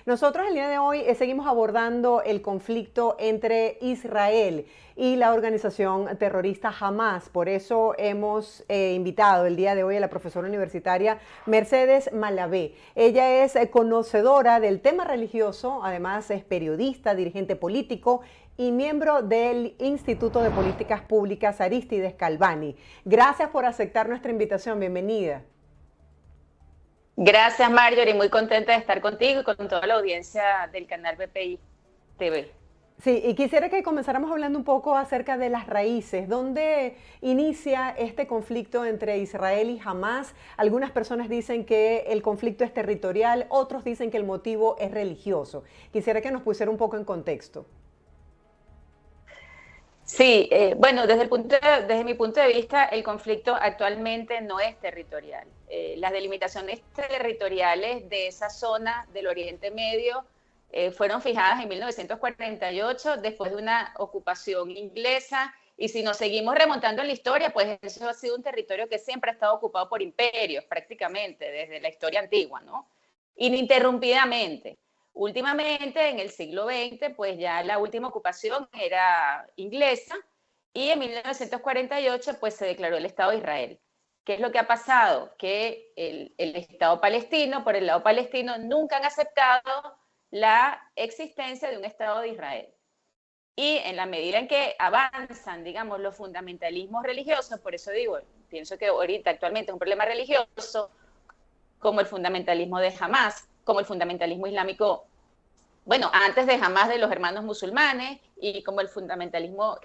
Nosotros el día de hoy seguimos abordando el conflicto entre Israel y la organización terrorista Hamas. Por eso hemos invitado el día de hoy a la profesora universitaria Mercedes Malavé. Ella es conocedora del tema religioso, además es periodista, dirigente político y miembro del Instituto de Políticas Públicas Arístides Calvani. Gracias por aceptar nuestra invitación. Bienvenida. Gracias, Marjorie, muy contenta de estar contigo y con toda la audiencia del canal BPI TV. Sí, y quisiera que comenzáramos hablando un poco acerca de las raíces. ¿Dónde inicia este conflicto entre Israel y Hamás? Algunas personas dicen que el conflicto es territorial, otros dicen que el motivo es religioso. Quisiera que nos pusiera un poco en contexto. Sí, bueno, desde mi punto de vista, el conflicto actualmente no es territorial. Las delimitaciones territoriales de esa zona del Oriente Medio fueron fijadas en 1948 después de una ocupación inglesa, y si nos seguimos remontando en la historia, pues eso ha sido un territorio que siempre ha estado ocupado por imperios prácticamente desde la historia antigua, ¿no? Ininterrumpidamente. Últimamente, en el siglo XX, pues ya la última ocupación era inglesa, y en 1948 pues se declaró el Estado de Israel. ¿Qué es lo que ha pasado? Que el Estado palestino, por el lado palestino, nunca han aceptado la existencia de un Estado de Israel. Y en la medida en que avanzan, digamos, los fundamentalismos religiosos, por eso digo, pienso que ahorita actualmente es un problema religioso, como el fundamentalismo de Hamas, como el fundamentalismo islámico, bueno, antes de Hamas, de los hermanos musulmanes, y como el fundamentalismo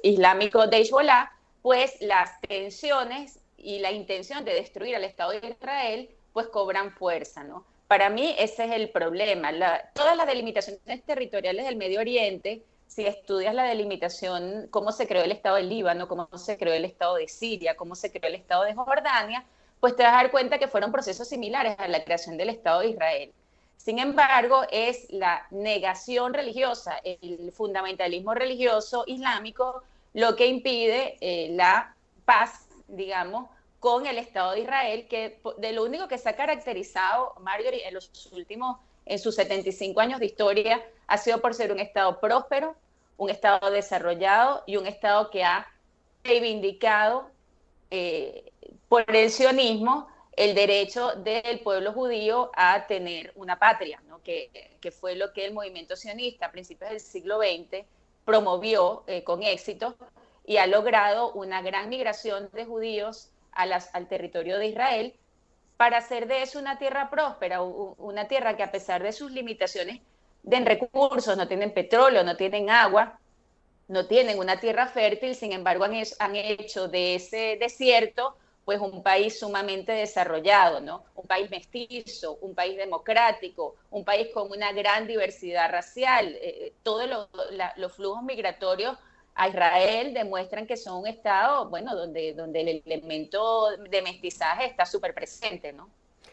islámico de Hezbollah, pues las tensiones y la intención de destruir al Estado de Israel pues cobran fuerza, ¿no? Para mí ese es el problema. Todas las delimitaciones territoriales del Medio Oriente, si estudias la delimitación, cómo se creó el Estado del Líbano, cómo se creó el Estado de Siria, cómo se creó el Estado de Jordania, pues te vas a dar cuenta que fueron procesos similares a la creación del Estado de Israel. Sin embargo, es la negación religiosa, el fundamentalismo religioso islámico, lo que impide la paz, digamos, con el Estado de Israel, que de lo único que se ha caracterizado, Marjorie, en sus 75 años de historia, ha sido por ser un Estado próspero, un Estado desarrollado y un Estado que ha reivindicado por el sionismo el derecho del pueblo judío a tener una patria, ¿no? que fue lo que el movimiento sionista a principios del siglo XX promovió con éxito, y ha logrado una gran migración de judíos al territorio de Israel para hacer de eso una tierra próspera, una tierra que, a pesar de sus limitaciones de recursos, no tienen petróleo, no tienen agua, no tienen una tierra fértil, sin embargo han hecho de ese desierto pues un país sumamente desarrollado, ¿no? Un país mestizo, un país democrático, un país con una gran diversidad racial. Todos los flujos migratorios a Israel demuestran que son un estado, bueno, donde el elemento de mestizaje está súper presente, ¿no?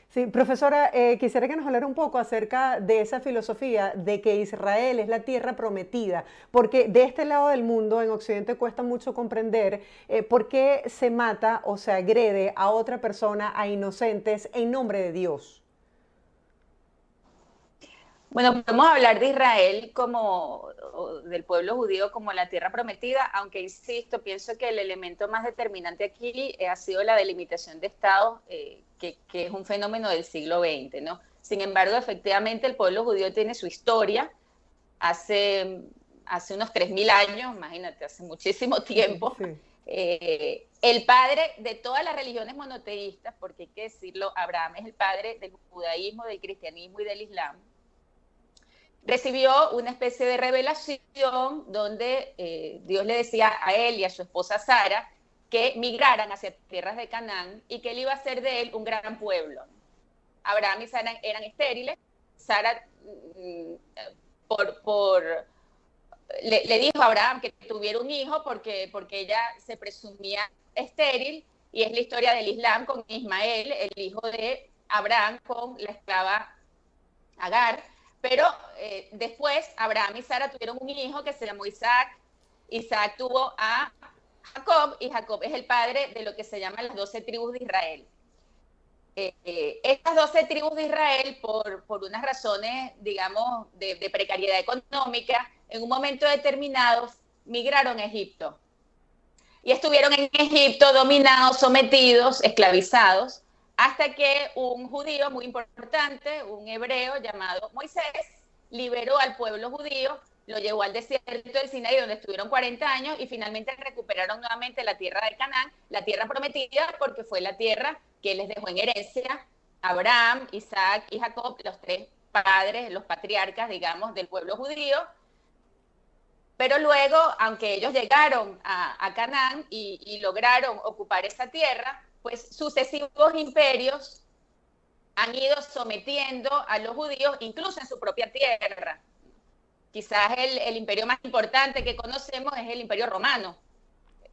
Sí, profesora, quisiera que nos hablara un poco acerca de esa filosofía de que Israel es la tierra prometida, porque de este lado del mundo, en Occidente, cuesta mucho comprender por qué se mata o se agrede a otra persona, a inocentes, en nombre de Dios. Bueno, podemos hablar de Israel como, o del pueblo judío como la tierra prometida, aunque insisto, pienso que el elemento más determinante aquí ha sido la delimitación de estados, que es un fenómeno del siglo XX, ¿no? Sin embargo, efectivamente, el pueblo judío tiene su historia. Hace unos 3.000 años, imagínate, hace muchísimo tiempo, Sí. el padre de todas las religiones monoteístas, porque hay que decirlo, Abraham es el padre del judaísmo, del cristianismo y del islam, recibió una especie de revelación donde Dios le decía a él y a su esposa Sara que migraran hacia tierras de Canaán y que él iba a hacer de él un gran pueblo. Abraham y Sara eran estériles. Sara le dijo a Abraham que tuviera un hijo porque ella se presumía estéril, y es la historia del Islam con Ismael, el hijo de Abraham con la esclava Agar. Pero después Abraham y Sara tuvieron un hijo que se llamó Isaac. Isaac tuvo a Jacob, y Jacob es el padre de lo que se llaman las 12 tribus de Israel. estas 12 tribus de Israel, por unas razones, digamos, de precariedad económica, en un momento determinado migraron a Egipto. Y estuvieron en Egipto dominados, sometidos, esclavizados, hasta que un judío muy importante, un hebreo llamado Moisés, liberó al pueblo judío, lo llevó al desierto del Sinaí, donde estuvieron 40 años, y finalmente recuperaron nuevamente la tierra de Canaán, la tierra prometida, porque fue la tierra que les dejó en herencia Abraham, Isaac y Jacob, los tres padres, los patriarcas, digamos, del pueblo judío. Pero luego, aunque ellos llegaron a Canaán y lograron ocupar esa tierra, pues sucesivos imperios han ido sometiendo a los judíos, incluso en su propia tierra. Quizás el imperio más importante que conocemos es el Imperio Romano.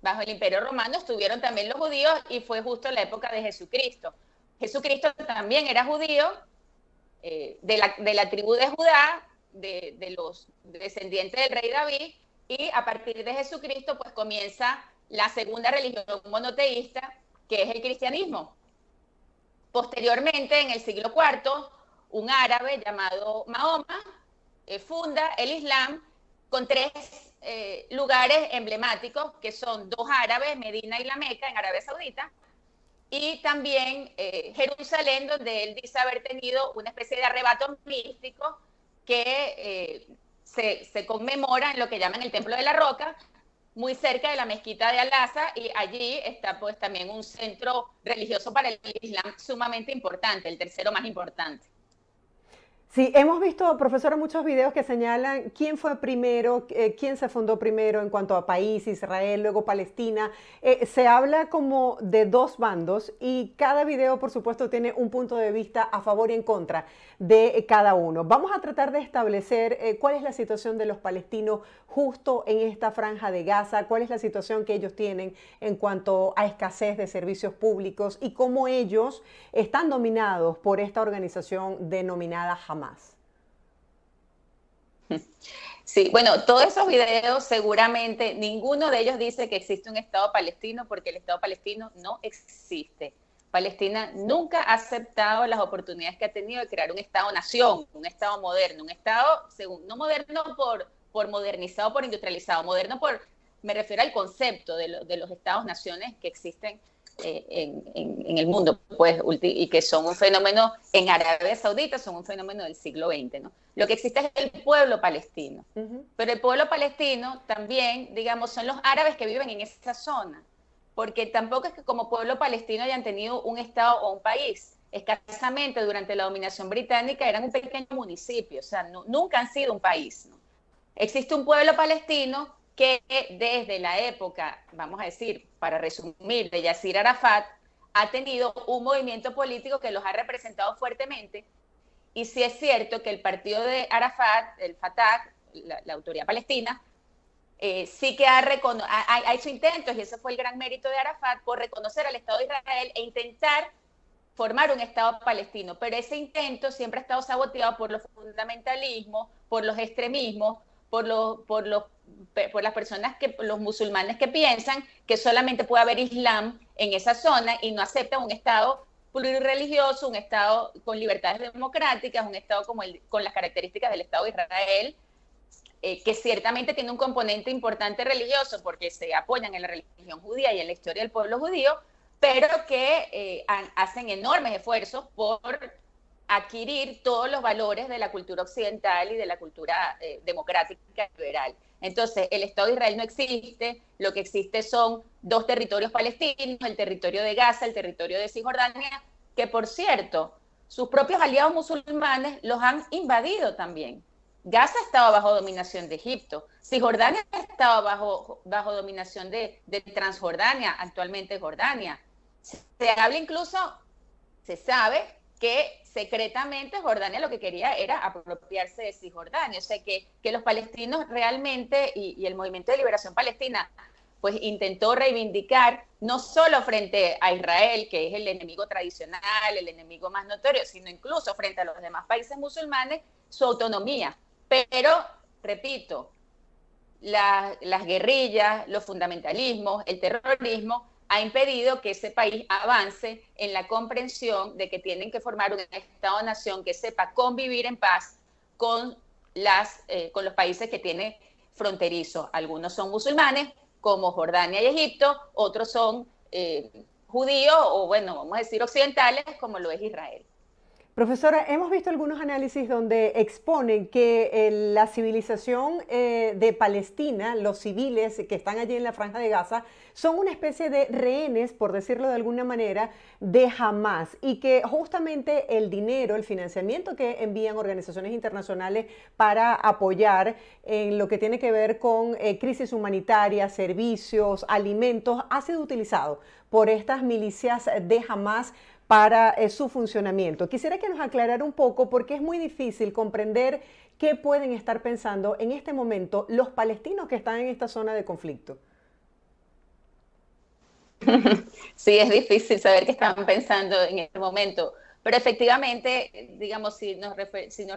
Bajo el Imperio Romano estuvieron también los judíos y fue justo la época de Jesucristo. Jesucristo también era judío, de la tribu de Judá, de los descendientes del rey David, y a partir de Jesucristo pues comienza la segunda religión monoteísta, que es el cristianismo. Posteriormente, en el siglo IV, un árabe llamado Mahoma funda el Islam con tres lugares emblemáticos, que son dos árabes, Medina y la Meca, en Arabia Saudita, y también Jerusalén, donde él dice haber tenido una especie de arrebato místico que se conmemora en lo que llaman el Templo de la Roca, muy cerca de la mezquita de Al-Aqsa, y allí está pues también un centro religioso para el Islam sumamente importante, el tercero más importante. Sí, hemos visto, profesora, muchos videos que señalan quién fue primero, quién se fundó primero en cuanto a país, Israel, luego Palestina. Se habla como de dos bandos y cada video, por supuesto, tiene un punto de vista a favor y en contra de cada uno. Vamos a tratar de establecer cuál es la situación de los palestinos justo en esta franja de Gaza, cuál es la situación que ellos tienen en cuanto a escasez de servicios públicos y cómo ellos están dominados por esta organización denominada Hamas. Sí, bueno, todos esos videos seguramente ninguno de ellos dice que existe un Estado palestino, porque el Estado palestino no existe. Palestina nunca ha aceptado las oportunidades que ha tenido de crear un Estado-nación, un Estado moderno, un Estado, no moderno por modernizado, por industrializado, moderno me refiero al concepto de los Estados-naciones que existen en el mundo, pues, y que son un fenómeno en Arabia Saudita, son un fenómeno del siglo XX, ¿no? Lo que existe es el pueblo palestino, pero el pueblo palestino también, digamos, son los árabes que viven en esa zona, porque tampoco es que como pueblo palestino hayan tenido un estado o un país. Escasamente durante la dominación británica eran un pequeño municipio, o sea, nunca han sido un país, ¿no? Existe un pueblo palestino que desde la época, vamos a decir, para resumir, de Yasir Arafat, ha tenido un movimiento político que los ha representado fuertemente. Y sí es cierto que el partido de Arafat, el Fatah, la autoridad palestina, sí que ha hecho intentos, y ese fue el gran mérito de Arafat, por reconocer al Estado de Israel e intentar formar un Estado palestino. Pero ese intento siempre ha estado saboteado por los fundamentalismos, por los extremismos, por las personas, los musulmanes que piensan que solamente puede haber Islam en esa zona y no aceptan un Estado plurireligioso, un Estado con libertades democráticas, un Estado con las características del Estado de Israel, que ciertamente tiene un componente importante religioso porque se apoyan en la religión judía y en la historia del pueblo judío, pero que hacen enormes esfuerzos por adquirir todos los valores de la cultura occidental y de la cultura democrática liberal. Entonces, el Estado de Israel no existe, lo que existe son dos territorios palestinos, el territorio de Gaza, el territorio de Cisjordania, que por cierto, sus propios aliados musulmanes los han invadido también. Gaza estaba bajo dominación de Egipto, Cisjordania estaba bajo dominación de Transjordania, actualmente Jordania. Se habla incluso, se sabe que secretamente Jordania lo que quería era apropiarse de Cisjordania, o sea que los palestinos realmente y el movimiento de liberación palestina pues intentó reivindicar no solo frente a Israel, que es el enemigo tradicional, el enemigo más notorio, sino incluso frente a los demás países musulmanes, su autonomía. Pero, repito, las guerrillas, los fundamentalismos, el terrorismo ha impedido que ese país avance en la comprensión de que tienen que formar un Estado-nación que sepa convivir en paz con los países que tiene fronterizos. Algunos son musulmanes, como Jordania y Egipto, otros son judíos, o bueno, vamos a decir occidentales, como lo es Israel. Profesora, hemos visto algunos análisis donde exponen que la civilización de Palestina, los civiles que están allí en la Franja de Gaza, son una especie de rehenes, por decirlo de alguna manera, de Hamás, y que justamente el dinero, el financiamiento que envían organizaciones internacionales para apoyar en lo que tiene que ver con crisis humanitarias, servicios, alimentos, ha sido utilizado por estas milicias de Hamás para su funcionamiento. Quisiera que nos aclarara un poco porque es muy difícil comprender qué pueden estar pensando en este momento los palestinos que están en esta zona de conflicto. Sí, es difícil saber qué están pensando en este momento, pero efectivamente, digamos, si nos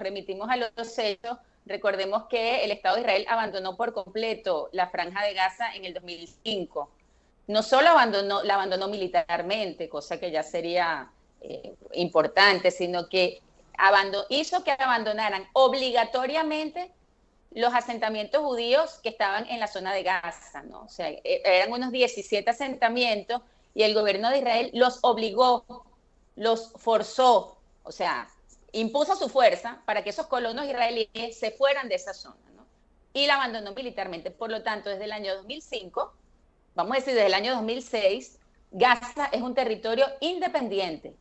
remitimos a los hechos, recordemos que el Estado de Israel abandonó por completo la Franja de Gaza en el 2005. No solo la abandonó militarmente, cosa que ya sería importante, sino que hizo que abandonaran obligatoriamente los asentamientos judíos que estaban en la zona de Gaza, ¿no? O sea, eran unos 17 asentamientos y el gobierno de Israel los obligó, los forzó, o sea, impuso su fuerza para que esos colonos israelíes se fueran de esa zona, ¿no? Y la abandonó militarmente. Por lo tanto, desde el año 2005, vamos a decir desde el año 2006, Gaza es un territorio independiente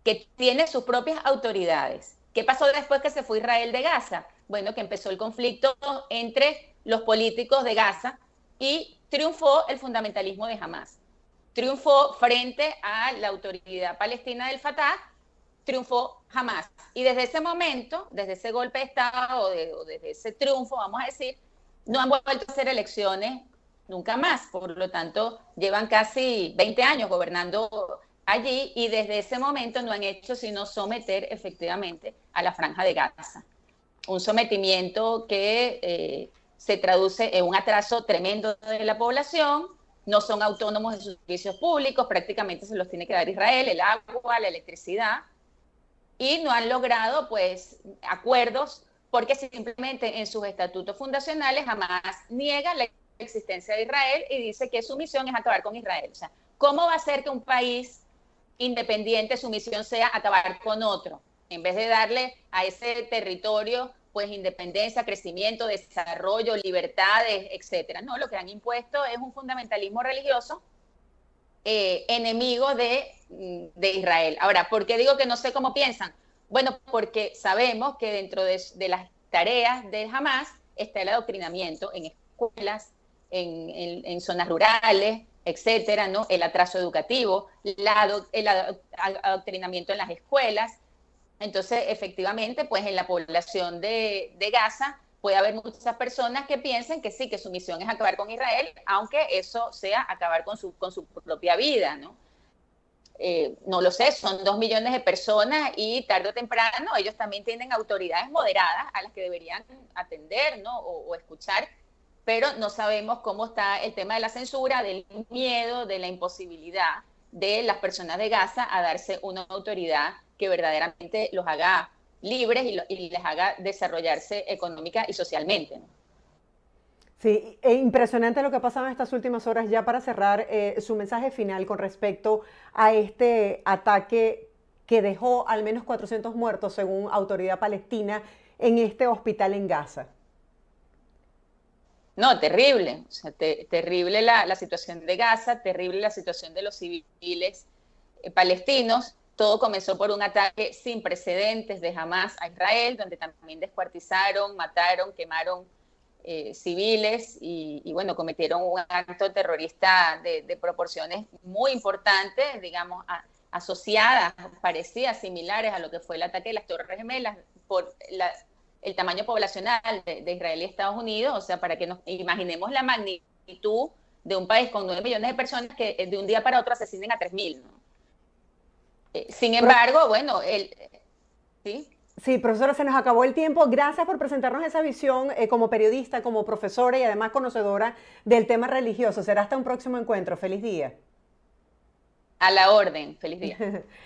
que tiene sus propias autoridades. ¿Qué pasó después que se fue Israel de Gaza? Bueno, que empezó el conflicto entre los políticos de Gaza y triunfó el fundamentalismo de Hamás. Triunfó frente a la autoridad palestina del Fatah, triunfó Hamás. Y desde ese momento, desde ese golpe de Estado o desde ese triunfo, vamos a decir, no han vuelto a hacer elecciones nunca más. Por lo tanto, llevan casi 20 años gobernando allí y desde ese momento no han hecho sino someter efectivamente a la Franja de Gaza. Un sometimiento que se traduce en un atraso tremendo de la población, no son autónomos de sus servicios públicos, prácticamente se los tiene que dar Israel, el agua, la electricidad, y no han logrado pues acuerdos porque simplemente en sus estatutos fundacionales Hamás niega la existencia de Israel y dice que su misión es acabar con Israel. O sea, ¿cómo va a ser que un país independiente su misión sea acabar con otro? En vez de darle a ese territorio pues independencia, crecimiento, desarrollo, libertades, etcétera. No, lo que han impuesto es un fundamentalismo religioso enemigo de Israel. Ahora, ¿por qué digo que no sé cómo piensan? Bueno, porque sabemos que dentro de las tareas de Hamás está el adoctrinamiento en escuelas, en zonas rurales, etcétera, ¿no? El atraso educativo, el adoctrinamiento en las escuelas. Entonces, efectivamente, pues en la población de Gaza puede haber muchas personas que piensen que sí, que su misión es acabar con Israel, aunque eso sea acabar con su propia vida, ¿no? No lo sé, son 2 millones de personas y tarde o temprano ellos también tienen autoridades moderadas a las que deberían atender, ¿no? O escuchar, pero no sabemos cómo está el tema de la censura, del miedo, de la imposibilidad de las personas de Gaza a darse una autoridad que verdaderamente los haga libres y les haga desarrollarse económica y socialmente, ¿no? Sí, es impresionante lo que ha pasado en estas últimas horas. Ya para cerrar, su mensaje final con respecto a este ataque que dejó al menos 400 muertos, según autoridad palestina, en este hospital en Gaza. No, terrible, o sea, terrible la situación de Gaza, terrible la situación de los civiles palestinos. Todo comenzó por un ataque sin precedentes de Hamás a Israel, donde también descuartizaron, mataron, quemaron civiles y bueno, cometieron un acto terrorista de proporciones muy importantes, digamos, asociadas, parecidas, similares a lo que fue el ataque de las Torres Gemelas por el tamaño poblacional de Israel y Estados Unidos, o sea, para que nos imaginemos la magnitud de un país con 9 millones de personas que de un día para otro asesinen a 3.000, ¿no? Sin embargo, bueno, ¿sí? Sí, profesora, se nos acabó el tiempo. Gracias por presentarnos esa visión como periodista, como profesora y además conocedora del tema religioso. Será hasta un próximo encuentro. Feliz día. A la orden. Feliz día.